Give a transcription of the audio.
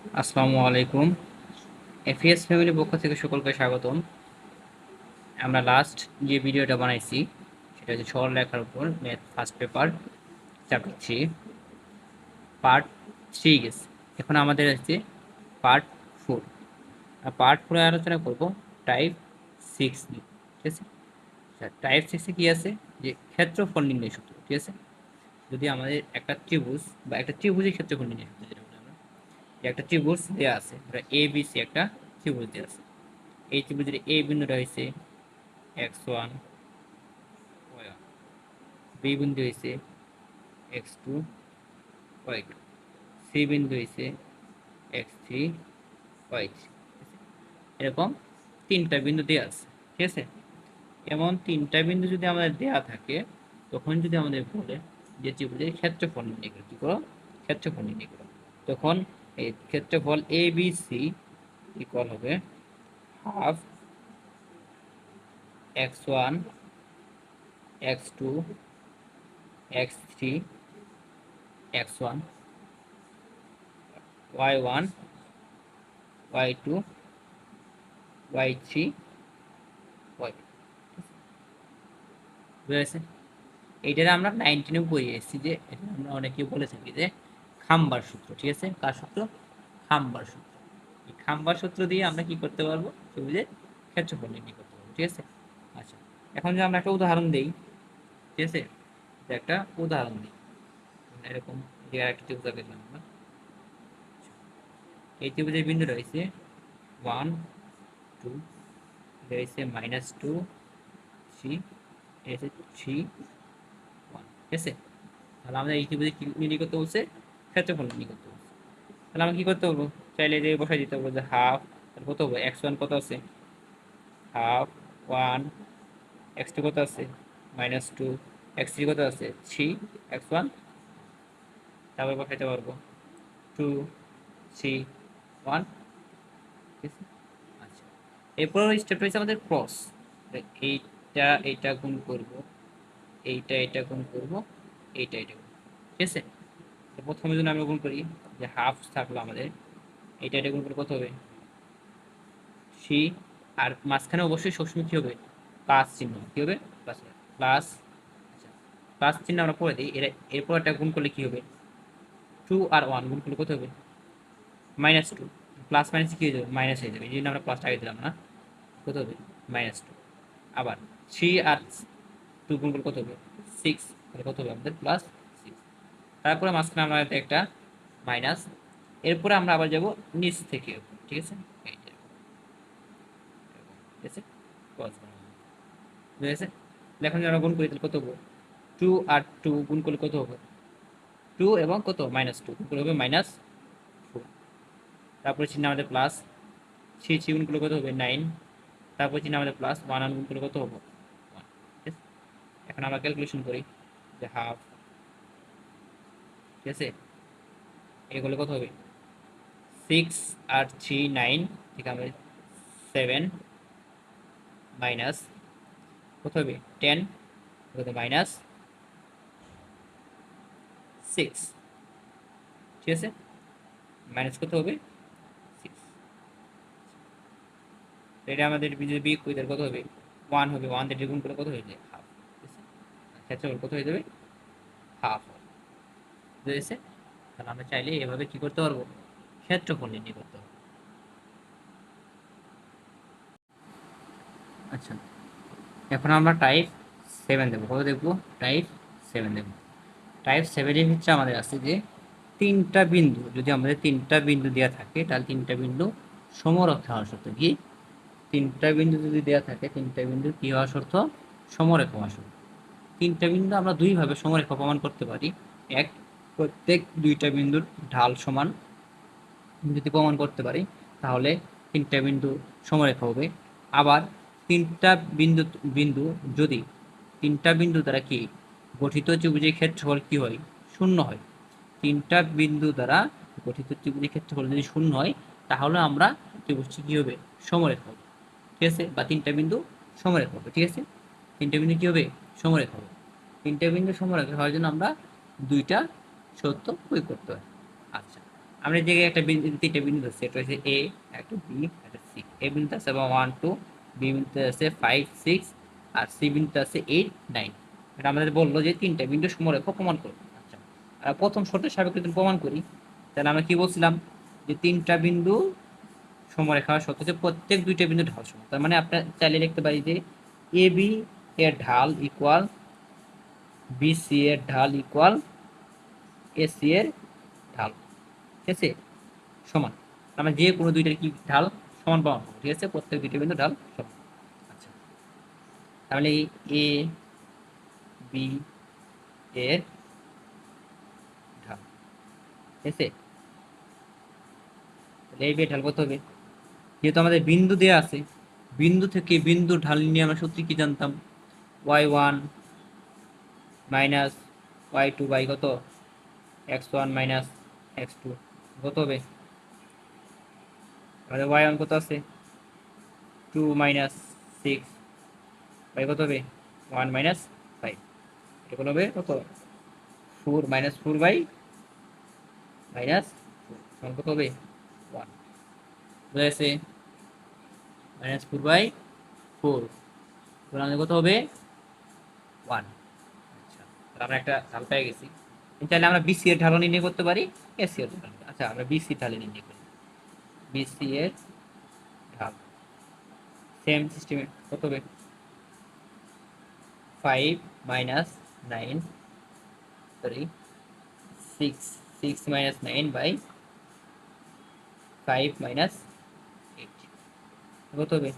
আসসালামু আলাইকুম। এফএস ফ্যামিলির পক্ষ থেকে সকলকে স্বাগতম। আমরা লাস্ট যে ভিডিওটা বানাইছি সেটা হচ্ছে সরলরেখার উপর math first paper chapter 3 part 3 গেছে। এখন আমাদের আছে পার্ট 4। আর পার্ট 4 এ আলোচনা করব টাইপ 6 নিয়ে। ঠিক আছে? টাইপ 6 এ কি আছে, যে ক্ষেত্রফল নির্ণয় সূত্র। ঠিক আছে? যদি আমাদের একটা ত্রিভুজ বা একটা ত্রিভুজের ক্ষেত্রফল নির্ণয় সূত্র, যেটা বলি আমরা, যে একটা ত্রিভুজ দেওয়া আছে, এ বি সি একটা ত্রিভুজ দেওয়া আছে। এই ত্রিভুজের এ বিন্দুটা হয়েছে x1 y1, বি বিন্দু হয়েছে x2 y2, সি বিন্দু হয়েছে x3 y3। এরকম তিনটা বিন্দু দেওয়া আছে। ঠিক আছে? এমন তিনটা বিন্দু যদি আমাদের দেওয়া থাকে, তখন যদি আমাদের বলে যে ত্রিভুজের ক্ষেত্রফল নির্ণয় করো, কি করো? ক্ষেত্রফল নির্ণয় করো। তখন এই ক্ষেত্রফল এ বি সি ইকুয়াল হবে half x1 x2 x3 x1 y1 y2 y3 y। বুঝেছে? এইটারে আমরা 19 এ পড়ে এসেছি, যে এটা আমরা অনেকে বলে থাকি যে খাম্বার সূত্র। ঠিক আছে? কার সূত্র? খাম্বার সূত্র। এই খাম্বার সূত্র দিয়ে আমরা কি করতে পারবো? ত্রিভুজের ক্ষেত্রফল নির্ণয় করতে পারবো। ঠিক আছে? আচ্ছা, এখন যে আমরা একটা উদাহরণ দেই। ঠিক আছে? যে একটা উদাহরণ দিই, এরকম যে একটা ত্রিভুজ দেখলাম আমরা। এই ত্রিভুজের বিন্দু রয়েছে 1 2, রয়েছে -2 3, রয়েছে 3 1। ঠিক আছে? তাহলে আমরা এই ত্রিভুজে কি নির্ণয় করতে বলছে? ক্ষেত্রফল নির্ণয় করতে বলছে। তাহলে আমরা কি করতে পারবো? চাইলে যে বসাই দিতে পারবো যে হাফ, কত হবে, x1 কত আছে, হাফ 1, x2 কত আছে, -2, x3 কত আছে, 3 x1। তারপর বসাইতে পারবো 2 3 1। ঠিক আছে? আচ্ছা, এরপর স্টেপ রয়েছে আমাদের ক্রস। এইটা এইটা গুণ করব, এইটা এটা গুণ করব, এইটা এটা গুণ। ঠিক আছে? প্রথমে যদি আমরা গুণ করি, যে হাফ থাকলো আমাদের, এটা এটা গুণ করলে কত হবে, সি। আর মাঝখানে অবশ্যই সবসময় কি হবে, প্লাস চিহ্ন। কি হবে? Plus plus. আচ্ছা, প্লাস চিহ্ন আমরা পরে দিই। এরপর একটা গুণ করলে কি হবে, 2 আর 1 গুণ করলে কত হবে, -2। প্লাস মাইনাস কি হয়ে যাবে, মাইনাস হয়ে যাবে, এই জন্য আমরা প্লাসটা আগে দিলাম না। কত হবে, -2। আবার 3 আর 2 গুণ করলে কত হবে, 6। তাহলে কত হবে আমাদের, +6। তারপরে মাঝখানে আমরা একটা মাইনাস। এরপরে আমরা আবার যাব নিচ থেকে। ঠিক আছে? ঠিক আছে? ক্রস বানাবো। ঠিক আছে? এখন যদি আমরা গুণ করি তাহলে কত হবে, 2 আর 2 গুণ করলে কত হবে, 2 এবং কত, -2 গুণ করলে হবে -4। তারপরে চিহ্ন আমাদের প্লাস, 3 গুণ করলে কত হবে, 9। তারপরে চিহ্ন আমাদের প্লাস, 1 গুণ করলে কত হবে, 1। ঠিক আছে? এখন আমরা ক্যালকুলেশন করি, যে হাফ। ঠিক আছে? এগুলো কত হবে, 6 আর 3 9 ঠিক আছে, 7 মাইনাস কত হবে, 10, কত, -6। ঠিক আছে? মাইনাস কত হবে, 6। এটা আমাদের বিজেপি কুইদের কত হবে, 1 হবে। 1 দিয়ে গুণ করে কত হয়ে যায়, হাফ। ঠিক আছে? ক্ষেত্রফল কত হয়ে যাবে, হাফ। বুঝেছে? তাহলে আমরা চাইলে এভাবে কি করতে পারবো, ক্ষেত্রফল নির্ণয় করতে পারবো। আচ্ছা, এখন আমরা টাইপ 7 দেবো। কত দেখবো, টাইপ 7 দেবো। টাইপ 7 হচ্ছে আমাদের আছে যে তিনটা বিন্দু, যদি আমাদের তিনটা বিন্দু দেওয়া থাকে, তাহলে তিনটা বিন্দু সমরেখা হওয়ার শর্ত কি, তিনটা বিন্দু যদি দেওয়া থাকে, তিনটা বিন্দু কি হওয়া শর্ত, সমরেখা হওয়া শর্ত। তিনটা বিন্দু আমরা দুইভাবে সমরেখা প্রমাণ করতে পারি। এক, প্রত্যেক দুইটা বিন্দুর ঢাল সমান যদি প্রমাণ করতে পারি, তাহলে তিনটা বিন্দু সমরেখা হবে। আবার তিনটা বিন্দু বিন্দু যদি তিনটা বিন্দু দ্বারা কি গঠিত ত্রিভুজের ক্ষেত্রফল কি হয়, শূন্য হয়। তিনটা বিন্দু দ্বারা গঠিত ত্রিভুজের ক্ষেত্রফল যদি শূন্য হয়, তাহলে আমরা ত্রিভুজটি কি হবে, সমরেখা হবে। ঠিক আছে? বা তিনটা বিন্দু সমরেখা হবে। ঠিক আছে? তিনটা বিন্দু কি হবে, সমরেখা হবে। তিনটা বিন্দু সমরেখা হওয়ার জন্য আমরা দুইটা শর্ত প্রয়োগ করতে হয়। আচ্ছা, আমরা এই জায়গায় একটা বিন্দু, তিনটা বিন্দু ধরছি, এটা হচ্ছে এ, একটা বি, একটা সি। এ বিন্দু আছে 1 2, বি বিন্দু আছে 5 6, আর সি বিন্দু আছে 8 9। এটা আমাদের বললো যে তিনটা বিন্দু সমরেখা প্রমাণ করো। আচ্ছা, আর প্রথম শর্তের সাপেক্ষে যদি প্রমাণ করি, তাহলে আমরা কি বলছিলাম যে তিনটা বিন্দু সমরেখা সত্য হচ্ছে প্রত্যেক দুইটা বিন্দু ঢাল সমান। তার মানে আপনার চাইলে লিখতে পারি যে এ বি এর ঢাল ইকুয়াল বি সি এর ঢাল ইকুয়াল এ সি এর ঢাল, ঠিক আছে, সমান। আমরা যে কোনো দুইটার কি ঢাল সমান পাবো, ঠিক আছে, প্রত্যেক দুইটা বিন্দু ঢাল সমান। আচ্ছা, তাহলে এ বি এর ঢাল, ঠিক আছে, তাহলে এই বি এর ঢাল কত হবে? যেহেতু আমাদের বিন্দু দেওয়া আছে, বিন্দু থেকে বিন্দু ঢাল নিয়ে আমরা সূত্র কি জানতাম, y1 মাইনাস y2 বাই কত x1 মাইনাস x2 কত হবে? আমাদের y1 কত আছে 2 মাইনাস 6 বাই কত হবে 1 মাইনাস 5, এটা হবে কত 4 মাইনাস 4 বাই মাইনাস 4 কত হবে 1, বুঝা গেছে? মাইনাস 4 বাই 4 আমাদের কত হবে 1। আচ্ছা, তাহলে আমরা একটা ঢাল পেয়ে গেছি। চাইলে আমরা বিসি এর ঢালও নির্ণয় করতে পারি, এসি এর ঢাল। আচ্ছা, আমরা বিসি ঢালে নির্ণয় করি, বিসি এর ঢাল সেম সিস্টেমে কত হবে 5 minus 9, sorry 6, 6 minus 9 by 5 minus 8 কত হবে